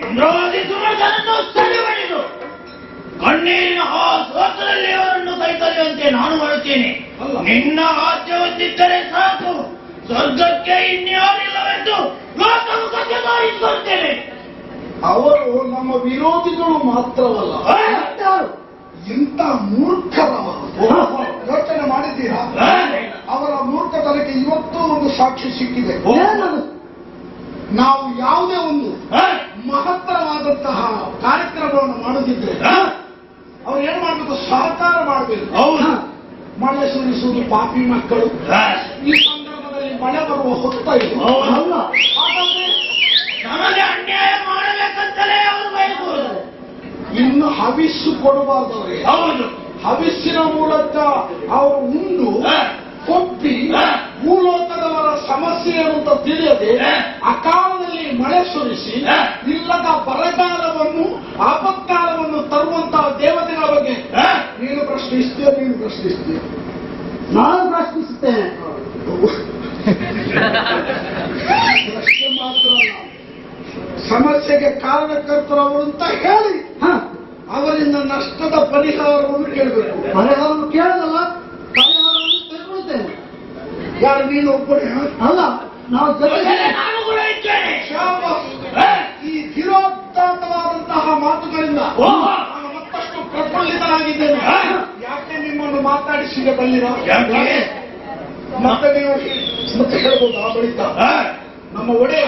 ಚಂದ್ರವಾದಿ ಸುಮಧನನ್ನು ಸರಿಬಡಿದು ಕಣ್ಣೀರಿನ ಆ ಸ್ರೋತದಲ್ಲಿ ಅವರನ್ನು ಕೈತೊರೆಯುವಂತೆ ನಾನು ಮಾಡುತ್ತೇನೆ. ನಿನ್ನ ಆಜ್ಞೆ ಹೊಂದಿದ್ದರೆ ಸಾಕು, ಸ್ವರ್ಗಕ್ಕೆ ಇನ್ಯಾರಿಲ್ಲವೆಂದು ಲೋಕವು ಸತ್ಯದಾರಿಸುತ್ತೇನೆ. ಅವರು ನಮ್ಮ ವಿರೋಧಿಗಳು ಮಾತ್ರವಲ್ಲ, ಇಂಥ ಮೂರ್ಖರವರು. ಯೋಚನೆ ಮಾಡಿದ್ದೀರಾ? ಅವರ ಮೂರ್ಖತನಕ್ಕೆ ಇವತ್ತು ಒಂದು ಸಾಕ್ಷಿ ಸಿಕ್ಕಿದೆ. ನಾವು ಯಾವುದೇ ಒಂದು ಮಹತ್ತರವಾದಂತಹ ಕಾರ್ಯಕ್ರಮವನ್ನು ಮಾಡುತ್ತಿದ್ರೆ ಅವ್ರು ಏನ್ ಮಾಡಬೇಕು? ಸಹಕಾರ ಮಾಡಬೇಕು. ಮಳೆ ಸುರಿಸುವುದು ಪಾಪಿ ಮಕ್ಕಳು. ಈ ಸಂದರ್ಭದಲ್ಲಿ ಮಳೆ ಬರುವ ಹೊತ್ತ ಇದು. ನಮಗೆ ಅನ್ಯಾಯ ಮಾಡಬೇಕಂತಲೇ ಅವರು ಬಯಸುವುದು. ಇನ್ನು ಹವಿಸ್ಸು ಕೊಡಬಾರ್ದವ್ರಿಗೆ. ಹೌದು, ಹವಿಸ್ಸಿನ ಮೂಲಕ ಅವರು ಉಂಡು ಕೊಪ್ಪಿ ಭೂಲೋಕದವರ ಸಮಸ್ಯೆ ಅಂತ ತಿಳಿಯದೆ ಅಕಾಲದಲ್ಲಿ ಮಳೆ ಸುರಿಸಿ ಇಲ್ಲದ ಬರಗಾಲವನ್ನು ಆಪತ್ಕಾಲವನ್ನು ತರುವಂತಹ ದೇವತೆಗಳ ಬಗ್ಗೆ ನೀನು ಪ್ರಶ್ನಿಸ್ತೀಯ? ನಾನು ಪ್ರಶ್ನಿಸುತ್ತೇನೆ. ಪ್ರಶ್ನೆ ಮಾತ್ರ ಅಲ್ಲ, ಸಮಸ್ಯೆಗೆ ಕಾರಣಕರ್ತರವರು ಅಂತ ಹೇಳಿ ಅವರಿಂದ ನಷ್ಟದ ಪರಿಹಾರವನ್ನು ಕೇಳಬೇಕು. ಪರಿಹಾರವನ್ನು ಕೇಳೋದಲ್ಲ, ಪರಿಹಾರವನ್ನು ತೆಗೆದುಕೊಳ್ತೇನೆ. ಯಾರು ನೀನು ಒಬ್ಬನೇ? ಅಲ್ಲ, ನಾವು ನಾನು ಕೂಡ ಇದ್ದೇನೆ. ಈ ಧಿರೋದಾತ್ತವಾದಂತಹ ಮಾತುಗಳಿಂದ ನಾನು ಮತ್ತಷ್ಟು ಪ್ರಫುಲ್ಲಿತನಾಗಿದ್ದೇನೆ. ಯಾಕೆ ನಿಮ್ಮನ್ನು ಮಾತಾಡಿಸಿದೆ ಬಲ್ಲಿರ? ಮತ್ತೆ ನೀವು ಮತ್ತೆ ಹೇಳ್ಬೋದು. ಆ ಬಳಿಕ ನಮ್ಮ ಒಡೆಯ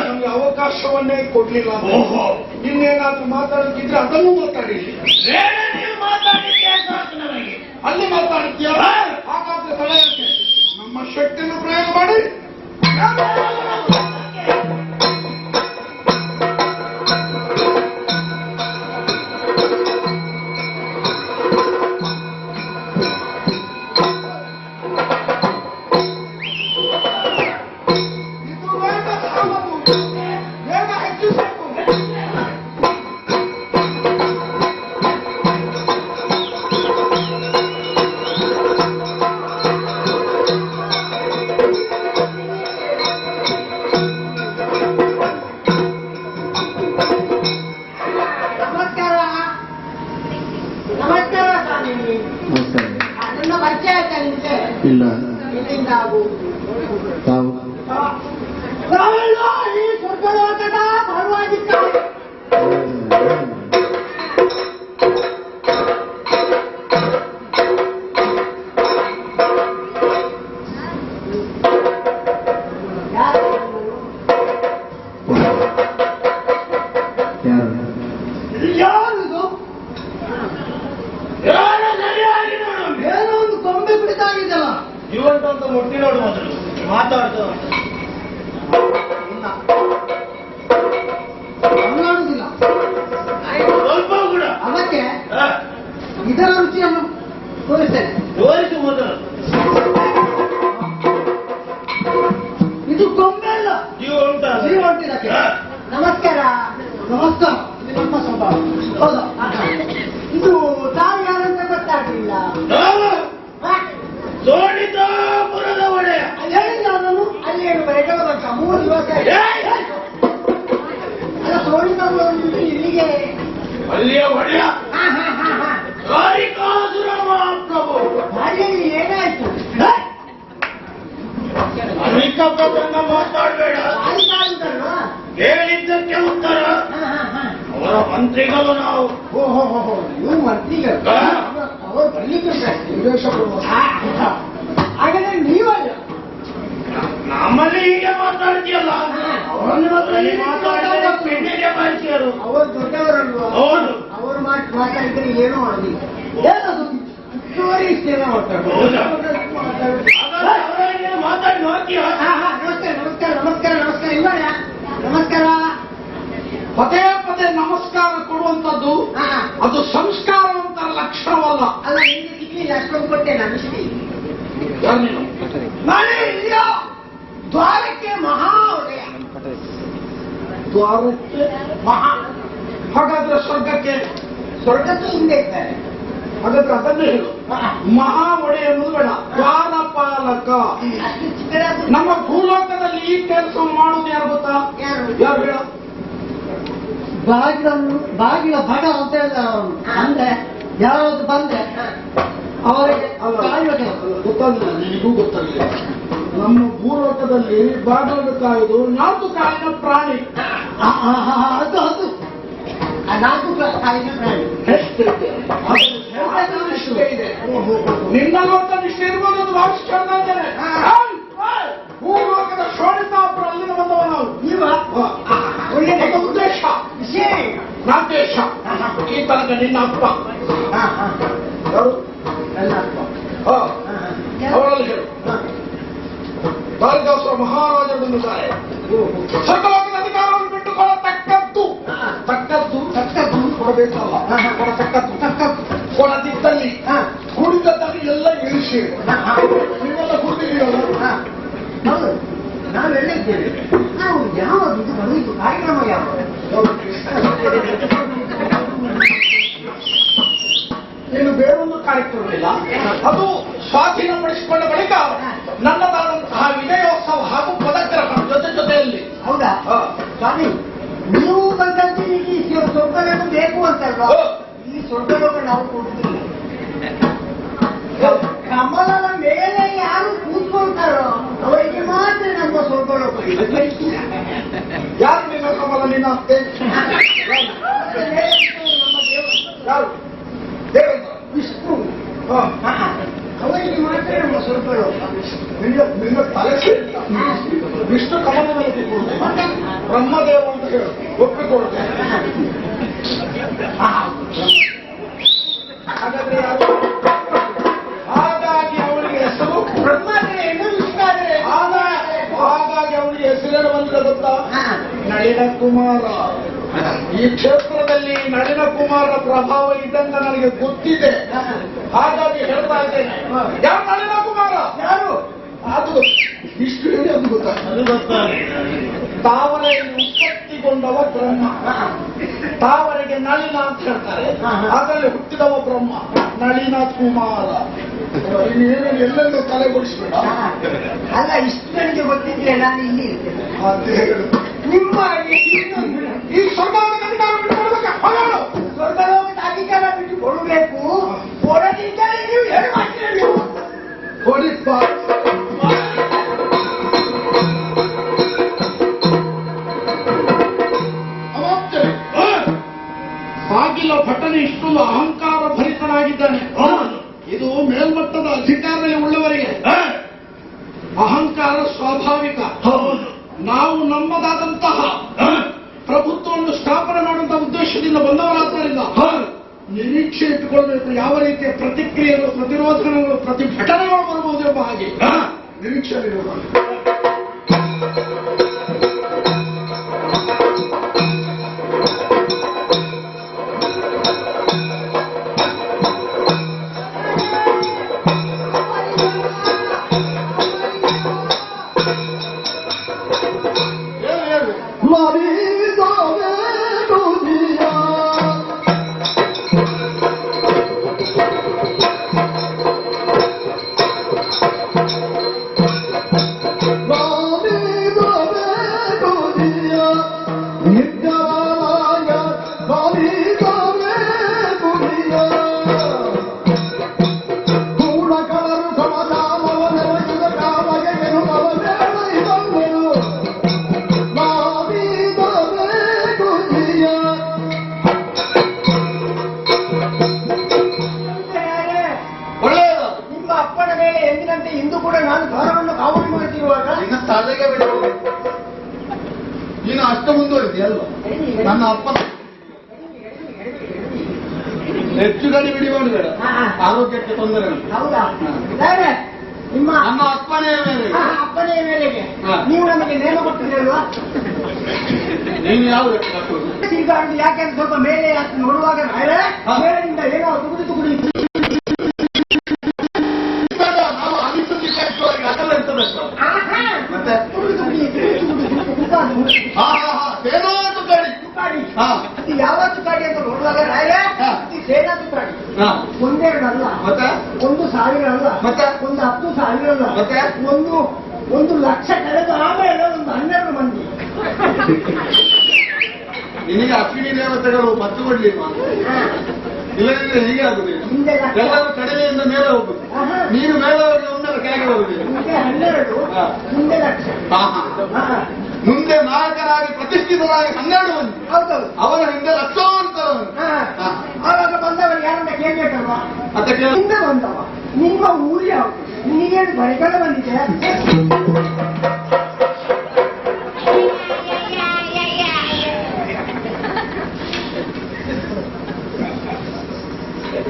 ನಮಗೆ ಅವಕಾಶವನ್ನೇ ಕೊಡ್ಲಿಲ್ಲ. ಇನ್ನೇನಾದ್ರೂ ಮಾತಾಡುತ್ತಿದ್ರೆ ಅದನ್ನು ಮಾತಾಡಿ. ನೀವು ಮಾತಾಡಿದ್ದೆ ಸಾಕು ನಮಗೆ. ಅಲ್ಲಿ ಮಾತಾಡುತ್ತೀಯ? ಹಾಗಾದ್ರೆ ಸಲಹೆ ನಮ್ಮ ಶಕ್ತಿಯನ್ನು ಪ್ರಯೋಗ ಮಾಡಿ. ಇಲ್ಲ ತಾವು ಈ ಸ್ವರ್ಗಲೋಕದ ಪರವಾಗಿದ್ದಾರೆ. ಯಾರಿದು? ಏನೋ ಒಂದು ಕೊಂಬೆ ಬಿಡಿದಾಗಿದೆಯಲ್ಲ. ಜೀವಂತ ಅಂತ ಮುಟ್ಟಿ ನೋಡು, ಮೊದಲು ಮಾತಾಡ್ತು. ಮಾತನಾಡುವುದಿಲ್ಲ ಸ್ವಲ್ಪ ಕೂಡ. ಅದಕ್ಕೆ ಇದರ ರುಚಿಯನ್ನು ತೋರಿಸ್ತೇನೆ. ತೋರಿಸು ಮೊದಲು. ಇದು ಕೊಂಬೆ ಅಲ್ಲ, ಜೀವ ಉಂಟ. ಜೀವ ಉಂಟಿದಕ್ಕೆ. ನಮಸ್ಕಾರ. ನಮಸ್ಕಾರ. ಇದು ನಮ್ಮ ಸ್ವಭಾವ. ಹೌದಾ? ಇದು ತಾವು ಯಾರಂತ ಗೊತ್ತಾಗಲಿಲ್ಲ. ಸೋನಿತಾಪುರದ ಒಡೆಯ. ಹೇಳಿಲ್ಲ ನಾನು. ಅಲ್ಲಿ ಏನು ಬೆಳಗಾದಂತ 3 ದಿವಸ ಅಲ್ಲ. ಸೋನಿತಾಪುರ ಇಲ್ಲಿಗೆ ಅಲ್ಲಿಯ ಒಡೆಯ ಕಾರಿಕಾಸುರ ಮಹಾಪ್ರಭು. ದಾರಿಯಲ್ಲಿ ಏನಾಯ್ತು? ಅಧಿಕಪ್ರಸಂಗ ಮಾತಾಡಬೇಡ. ಹೇಳಿದ್ದಕ್ಕೆ ಉತ್ತರ. ಅವರ ಮಂತ್ರಿಗಳು ನಾವು. ಓಹೋ, ನೀವು ಮಂತ್ರಿಗಳು. ಅವರು ಬರ್ಲಿಕ್ಕೆ ವಿದೇಶ ಹಾಗಾದ್ರೆ ನೀವಲ್ಲ. ನಮ್ಮಲ್ಲಿ ಹೀಗೆ ಮಾತಾಡ್ತೀಯಲ್ಲ, ಅವರಲ್ಲಿ ಮಾತಾಡಿದರೆ ಪೆಣ್ಣಿಗೆ ಬಾಯ್ತಿಯರು. ಅವರು ದೊಡ್ಡವರಲ್ವಾ? ಹೌದು. ಅವರು ಮಾತಾಡಿದ್ರೆ ಏನೂ ಮಾಡೋದಿಲ್ಲ. ಏನದು ಇಷ್ಟೇನ ಮಾತಾಡಿ ನೋಡ್ತೀಯ? ನಮಸ್ಕಾರ ಇಲ್ವಲ್ಲ? ನಮಸ್ಕಾರ. ಪದೇ ಪದೇ ನಮಸ್ಕಾರ ಕೊಡುವಂಥದ್ದು ಅದು ಸಂಸ್ಕಾರವಂತರ ಲಕ್ಷಣವಲ್ಲ. ಅಲ್ಲ, ನಿಮಗೆ ಸಿಗ್ಲಿಲ್ಲ ಅಷ್ಟೊಂದು ಕೊಟ್ಟೆ ನಾನು. ನಾನೇ ಇಲ್ಲಿಯ ದ್ವಾರಕ್ಕೆ ಮಹಾ ಒಡೆಯ. ದ್ವಾರಕ್ಕೆ ಮಹಾ. ಹಾಗಾದ್ರೆ ಸ್ವರ್ಗಕ್ಕೆ ಹಿಂದೆ ಇದ್ದಾರೆ. ಹಾಗಾದ್ರೆ ಅದನ್ನೇ ಹೇಳು. ಮಹಾ ಒಡೆಯನ್ನು ಬೇಡ, ದ್ವಾರಪಾಲಕ. ನಮ್ಮ ಭೂಲೋಕದಲ್ಲಿ ಈ ಕೆಲಸ ಮಾಡುವುದು ಯಾರು ಗೊತ್ತಾ? ಯಾರು ಹೇಳ? ಬಾಗಿಲ ಬಡ ಅಂತ ಹೇಳಿದ ಅವನು. ಅಂದ್ರೆ ಯಾರಾದ್ರು ಬಂದ್ರೆ ಅವರಿಗೆ ಕಾಯುವ ಕೆಲಸ. ಗೊತ್ತಾಗಲಿಲ್ಲ, ನಿನಗೂ ಗೊತ್ತಾಗಲಿಲ್ಲ. ನಮ್ಮ ಭೂಲೋಕದಲ್ಲಿ ಬಾಗಿಲು ಕಾಯುವುದು 4 ಕಾಲಿನ ಪ್ರಾಣಿ. ಅದು ಅದು ಆ 4 ಕಾಲಿನ ಪ್ರಾಣಿ ಎಷ್ಟಿದೆ? ಇಷ್ಟೇ ಇದೆ. ನಿನ್ನಲ್ಲೂ ಅಂತ ನಿಷ್ಠೆ ಇರ್ಬೋದು, ಅದು ಭಾವಿಸ್ತಾ ಇದ್ದೇನೆ. ಭೂಲೋಕದ ಶೋಣಿತಾಪುರ ಅಲ್ಲಿಂದ ಬಂದವ ನಾವು. ಒಳ್ಳೆಯ ಉದ್ದೇಶ ನಾದೇಶ. ಈ ತನಕ ನಿನ್ನ ಅಪ್ಪ ಯಾರು? ನನ್ನ ಅಪ್ಪ. ಅವರಲ್ಲಿ ಹೇಳು. ಕಾಳಿದಾಸರ ಮಹಾರಾಜರು ಬಂದಿದ್ದಾರೆ. ಸ್ವರ್ಗಲೋಕದ ಅಧಿಕಾರವನ್ನು ಬಿಟ್ಟುಕೊಳ್ಳತಕ್ಕದ್ದು ತಕ್ಕದ್ದು ಕೊಡಬೇಕಲ್ಲ. ಕೊಡದಿದ್ದಲ್ಲಿ ಕುಡಿದದ್ದಲ್ಲಿ ಎಲ್ಲ ಇಳಿಸಿ ನೀವೆಲ್ಲ ಕುಡಿದಿದ್ದೀರಲ್ಲ. ಹೌದು, ನಾವು ಹೇಳಿದ್ದೇವೆ. ನಾವು ಯಾವುದು ಇದು ಬಂದಿದ್ದು ಕಾರ್ಯಕ್ರಮ ಯಾವುದು? ನೀನು ಬೇರೊಂದು ಕಾರ್ಯಕ್ರಮ ಇಲ್ಲ, ಅದು ಸ್ವಾಧೀನಪಡಿಸಿಕೊಂಡ ಬಳಿಕ ನನ್ನದಾದಂತಹ ವಿಜಯೋತ್ಸವ ಹಾಗೂ ಪದಗ್ರಹಣ ಜೊತೆಯಲ್ಲಿ. ಹೌದಾ ಸ್ವಾಮಿ, ನೀವು ಬಂದಂತೆ ಈ ಸ್ವರ್ಗಲೋಕ ಬೇಕು ಅಂತಲ್ವಾ? ಈ ಸ್ವರ್ಗಲೋಕ ನಾವು ಕೊಡುತ್ತಿಲ್ಲ. ಕಮಲದ ಮೇಲೆ ಯಾರು ಕೂತ್ಕೊಳ್ತಾರೋ ಅವರಿಗೆ ಮಾತ್ರ ನಮ್ಮ ಸ್ವರ್ಗಲೋಕ. ಯಾರು ನಿನ್ನ ಕಮಲ? ನಿನ್ನ ಅತ್ತೆ ಯಾರು? ದೇವೇಂದ್ರ, ವಿಷ್ಣು, ಅವರಿಗೆ ಮಾತ್ರ ನಮ್ಮ ಸ್ವರ್ಗಲೋಕ. ನಿನ್ನ ತಲೆ ಸೇರಿಲ್ಲ. ವಿಷ್ಣು ಕಮಲದ ಮೇಲೆ ಕೂತ್ಕೊಳ್ತೇನೆ, ಬ್ರಹ್ಮದೇವ ಅಂತ ಹೇಳು, ಒಪ್ಪಿಕೊಳ್ತೇನೆ. ಹಾಗಾದ್ರೆ ಯಾರು? ಹಾಗಾಗಿ ಅವಳಿಗೆ ಹೆಸರು ಬ್ರಹ್ಮದೇವನು ವಿಷ್ಣುವೇ. ಹಾಗಾಗಿ ಅವಳಿಗೆ ಹೆಸರೇನು ಬಂದಿದೆ ಗೊತ್ತಾ? ನಳಿನ ಕುಮಾರ. ಈ ಕ್ಷೇತ್ರದಲ್ಲಿ ನಳಿನ ಕುಮಾರನ ಪ್ರಭಾವ ಇದ್ದಂತ ನನಗೆ ಗೊತ್ತಿದೆ. ಹಾಗಾಗಿ ಹೇಳ್ತಾ ಇದ್ದೇನೆ, ಯಾರು ನಳಿನ ಕುಮಾರ? ಯಾರು? ಅದು ಇಷ್ಟು ಹೇಳಿ ಅದು ಗೊತ್ತಾಗ್ತದೆ. ತಾವರೆಯಲ್ಲಿ ಉತ್ಪತ್ತಿಗೊಂಡವ ಬ್ರಹ್ಮ. ತಾವರೆಗೆ ನಳಿನ ಅಂತ ಹೇಳ್ತಾರೆ, ಅದರಲ್ಲಿ ಹುಟ್ಟಿದವ ಬ್ರಹ್ಮ. ನಳಿನ ಕುಮಾರ. ಇನ್ನೇನು ಎಲ್ಲೆಲ್ಲೂ ತಲೆಗೊಳಿಸ್ಬೇಡ. ಅಲ್ಲ, ಇಷ್ಟು ನನಗೆ ಗೊತ್ತಿದ್ರೆ ನಾನು ಇಲ್ಲಿ ಇರ್ತೇನೆ. ಅದೇ ಹೇಳು. ನಿಮ್ಮ ಈ ಸ್ವರ್ಗಲೋಕದ ಅಧಿಕಾರ ಬಿಟ್ಟುಕೊಡ್ಬೇಕಾ? ಹೋಗೋಣ. ಸ್ವರ್ಗಲೋಕದ ಅಧಿಕಾರ ಬಿಟ್ಟು ಕೊಡಬೇಕು. ಕೊಡದಿದ್ದರೆ ನೀವು ಏನು ಮಾಡ್ತೀರಿ? ಕೊಡಿಪ್ಪ. ಬಾಗಿಲ ಭಟನೆ ಇಷ್ಟೊಂದು ಅಹಂಕಾರ ಭರಿತನಾಗಿದ್ದಾನೆ. ಇದು ಮೇಲ್ಮಟ್ಟದ ಅಧಿಕಾರದಲ್ಲಿ ಉಳ್ಳವರಿಗೆ ಅಹಂಕಾರ ಸ್ವಾಭಾವಿಕ. ನಾವು ನಮ್ಮದಾದಂತಹ ಪ್ರಭುತ್ವವನ್ನು ಸ್ಥಾಪನೆ ಮಾಡುವಂತಹ ಉದ್ದೇಶದಿಂದ ಬಂದವರಾದ್ದರಿಂದ ನಿರೀಕ್ಷೆ ಇಟ್ಟುಕೊಳ್ಬೇಕು. ಯಾವ ರೀತಿಯ ಪ್ರತಿಕ್ರಿಯೆಗಳು, ಪ್ರತಿರೋಧಗಳು, ಪ್ರತಿಭಟನೆಗಳು ಬರಬಹುದು ಎಂಬ ಹಾಗೆ ನಿರೀಕ್ಷೆ ಇರಬೇಕು. ಇಂದು ಕೂಡ ನಾನು ದ್ವಾರವನ್ನು ಕಾವಲು ಮಾಡುತ್ತಿರುವಾಗ ನಿನ್ನ ತಲೆಗೆ ಬಿಡಬಹುದು. ನೀನು ಅಷ್ಟು ಮುಂದುವರಿದೆಯಲ್ಲ. ನನ್ನ ಅಪ್ಪನ ಹೆಚ್ಚು ಗಡಿ ಬಿಡಿ ಮಾಡಬೇಡ, ಆರೋಗ್ಯಕ್ಕೆ ತೊಂದರೆ ಉಂಟು. ಹೌದಾ? ಬೇರೆ ನಿಮ್ಮ ನಮ್ಮ ಅಪ್ಪನೇ ಮೇಲೆ ಅಪ್ಪನೇ ಮೇಲೆಗೆ ನೀವು ನಮಗೆ ನೇಮ ಕೊಟ್ಟಿರಲ್ವಾ? ನೀನು ಯಾವ ಲೆಕ್ಕ ಕಟ್ಟುವುದು? ಈಗ ಯಾಕೆಂದ್ರೆ ಸ್ವಲ್ಪ ಮೇಲೆ ನೋಡುವಾಗ ಮೇಲಿನಿಂದ ಏನೋ ತುಗುಡಿ ತುಗುಡಿ ಮತ್ತೆ ಯಾವ ತುಕಾಡಿ ಅಂತ ನೋಡುವಾಗ ಸೇನಾ ತುಕಾಡಿ ಒಂದೆರಡಲ್ಲ, ಮತ್ತೆ 1,000 ಅಲ್ಲ, ಮತ್ತೆ 10,000 ಅಲ್ಲ, ಮತ್ತೆ 1 ಲಕ್ಷ ಕಳೆದು ಆಮೇಲೆ 12 ಮಂದಿ. ನಿನಗೆ ಅಶ್ವಿನಿ ದೇವತೆಗಳು ಮದ್ದು ಕೊಡ್ಲಿಲ್ವಾ? ಇಲ್ಲದಿದ್ರೆ ಹೀಗೆ ಆಗುದಿಲ್ಲ. ಹಿಂದೆ ಲಕ್ಷ. ಎಲ್ಲರೂ ಕಡಿಮೆಯಿಂದ ಮೇಲೆ ಹೋಗುದು, ಆಹಾ. ನೀನು ಮೇಲೆ ಹೋಗಿ ಒಮ್ಮೆಲೆ ಕೆಳಗೆ ಹೋಗುದಿಲ್ಲ. ಹಿಂದೆ 12, ಹಾ. ಮುಂದೆ ಲಕ್ಷ. ಮುಂದೆ ನಾಯಕರಾಗಿ ಪ್ರತಿಷ್ಠಿತರಾಗಿ 12 ಮಂದಿ, ಹೌದೌದು. ಅವರ ಹಿಂದೆ ಲಕ್ಷಾಂತರ ಮಂದಿ. ಹಾ. ಆವಾಗ ಬಂದವರು ಯಾರನ್ನ ಕೇಳ್ಬೇಕಲ್ವಾ? ಅದಕ್ಕೆ ಹಿಂದೆ ಬಂದವ ನಿಮ್ಮ ಊರು ಯಾವುದು? ನಿನಗೇನು ಬರಿಗಾಲ ಬಂದಿದೆ?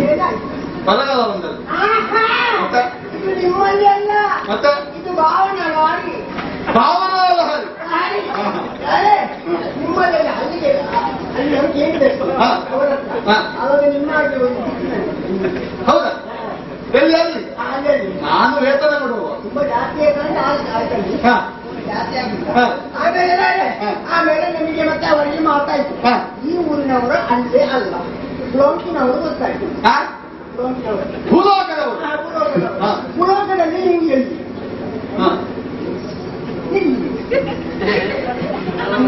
ಏನಾಯ್ತು? ಬರಗಾಲ ಬಂದದ್ದು. ಆಹಾ! ಮತ್ತೆ? ಇದು ನಿಮ್ಮಲ್ಲಿ ಅಲ್ಲ, ಮತ್ತೆ ಇದು ಭಾವನವಾಗಿ ಭಾವನಾ ಲಹರಿ. ನಿಮ್ಮಲ್ಲಿ ಅಲ್ಲಿಗೆ ಅಲ್ಲಿ ಅವ್ರು ಕೇಳಬೇಕು ಹಾ. ಅವರ ಹತ್ರ. ಹಾ. ಅವಾಗ ನಿಮ್ಮಾಗಿ ಒಂದು ಹೌದಾ? ಎಲ್ಲಿ ಅಲ್ಲಿ? ಅಲ್ಲಿ ನಾನು ವೇತನ ಕೊಡುವ. ತುಂಬಾ ಜಾಸ್ತಿ ಯಾಕಂದ್ರೆ ಆಗಲಿ ಹಾ. ಜಾಸ್ತಿ ಆಗಿದೆ. ಹಾ. ಆಮೇಲೆ ನಿಮಗೆ ಮತ್ತೆ ಅವರಿಗೆ ಮಾತಾಯ್ತು, ಹಾ. ಈ ಊರಿನವರು ಅಲ್ಲೇ ಅಲ್ಲ, ಲೋಕಿನವರು ಗೊತ್ತಾಯ್ತು. ಹಾ? ಲೋಕಿನವರು ಭೂಲೋಕದವರು. ಹಾ. ಪುರೋಗದಲ್ಲಿ ನೀವು ಎಲ್ಲಿ? ಹಾ. ಇಲ್ಲಿ.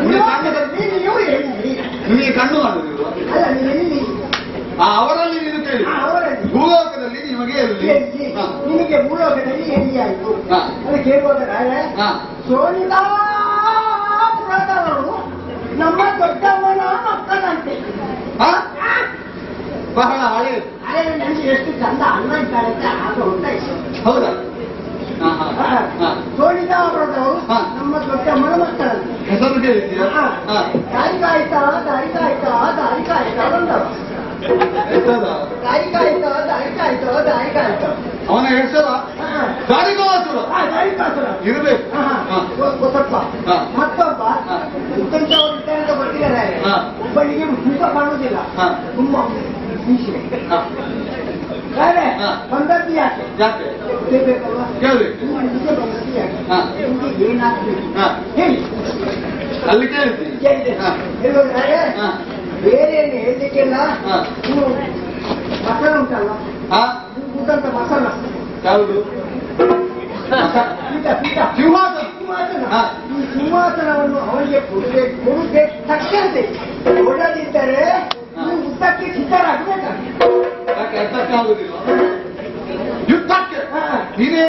ಪುರೋಗದಲ್ಲಿ ನೀವು ಎಲ್ಲಿ? ನಿಮಗೆ ಕಣ್ಣು ಮಾಡುದಿಲ್ವ? ಅಲ್ಲ, ನೀವು ಎಲ್ಲಿ? ಅವರಲ್ಲಿ ನೀನು ಕೇಳಿ. ಅವರಲ್ಲಿ ಭೂಲೋಕದಲ್ಲಿ ನಿಮಗೆ ಎಲ್ಲಿ? ಎಲ್ಲಿ? ಹಾ. ನಿಮಗೆ ಭೂಲೋಕದಲ್ಲಿ ಎಲ್ಲಿ ಆಯ್ತು? ಹಾ. ಅದು ಕೇಳುವುದಾದ್ರೆ ಹಾ. ಸೋನಿತಾಪುರದವರು ನಮ್ಮ ದೊಡ್ಡಮ್ಮನ ಮಕ್ಕಳಂತೆ. ಹಾ? ಬಹಳ ಹಳೆ. ಅದೇ ನನಗೆ ಎಷ್ಟು ಚಂದ ಅನ್ನ ಇದ್ದಾರೆ ಅಂತ ಆಗ ಉಂಟಾಯ್ತು. ಹೌದಾ? ಹಾ, ಹಾ, ಹಾ. ಸೋನಿತಾಪುರದವರು ಹಾ. ನಮ್ಮ ದೊಡ್ಡಮ್ಮನ ಮಕ್ಕಳಂತೆ. ಹೆಸರು ಕೇಳಿದ್ದೀಯಾ? ಹಾ. ದಾರಿ ಕಾಯ್ತಾ ದಾರಿ ಕಾಯ್ತಾ ದಾರಿ ಕಾಯ್ತಾ ಬಂದವ. ಹೆಸರ? ದಾರಿ ಕಾಯ್ತಾ ದಾರಿ ಕಾಯ್ತಾ ದಾರಿ ಕಾಯ್ತಾ. ಅವನ ಹೆಸರ ದಾರಿಕಾಸುರ. ದಾರಿ ಕಾಯ್ತಾ ಇರಬೇಕು. ಗೊತ್ತಪ್ಪ. ಹಾ. ಮತ್ತೊಬ್ಬ ಹಾ. ಇದ್ದಂಥವ್ರು ಇದ್ದಂತ ಬರ್ತಿದ್ದಾರೆ. ಹಾ. ಒಬ್ಬನಿಗೆ ಮುಖ ಕಾಣುವುದಿಲ್ಲ, ಹಾ. ತುಂಬ ಮೀಸೆ. ಹಾ. ಬೇರೆ ಹಾ. ಬಂದದ್ದು ಯಾಕೆ? ಯಾಕೆ? ಕೇಳ್ಬೇಕಲ್ವಾ? ಕೇಳ್ಬೇಕು. ನಿಮಗೆ ಬಂದದ್ದು ಯಾಕೆ? ಹಾ. ನಿಮಗೆ ಏನಾಗ್ಬೇಕು ಹಾ. ಹೇಳಿ. ಅಲ್ಲಿ ಕೇಳ್ತೀನಿ. ಕೇಳಿದೆ. ಹಾ. ಹೇಳೋದಾದ್ರೆ ಹಾ. ಬೇರೆ ಏನು ಹೇಳಲಿಕ್ಕೆಲ್ಲ. ಹಾ. ನೀವು ಮಸಾಲ ಉಂಟಲ್ಲ, ಹಾ? ಉಂಟಂತ ಮಸಾಲ ಯಾವುದು? ಪೀಠ ಪೀಠ ಸಿಂಹಾಸನ. ಸಿಂಹಾಸನ. ಹಾ. ಈ ಸಿಂಹಾಸನವನ್ನು ಅವರಿಗೆ ಕೊಡುಗೆ ತಕ್ಕಂತೆ ಕೊಡದಿದ್ದರೆ ನೀವು ಯುದ್ಧಕ್ಕೆ ಸಿದ್ಧರಾಗಬೇಕಾಗ್ತದೆ. ಯಾಕೆ ಅರ್ಥಕ್ಕೆ ಆಗುದಿಲ್ಲ? ಯುದ್ಧಕ್ಕೆ ಹಾ. ನೀನೇ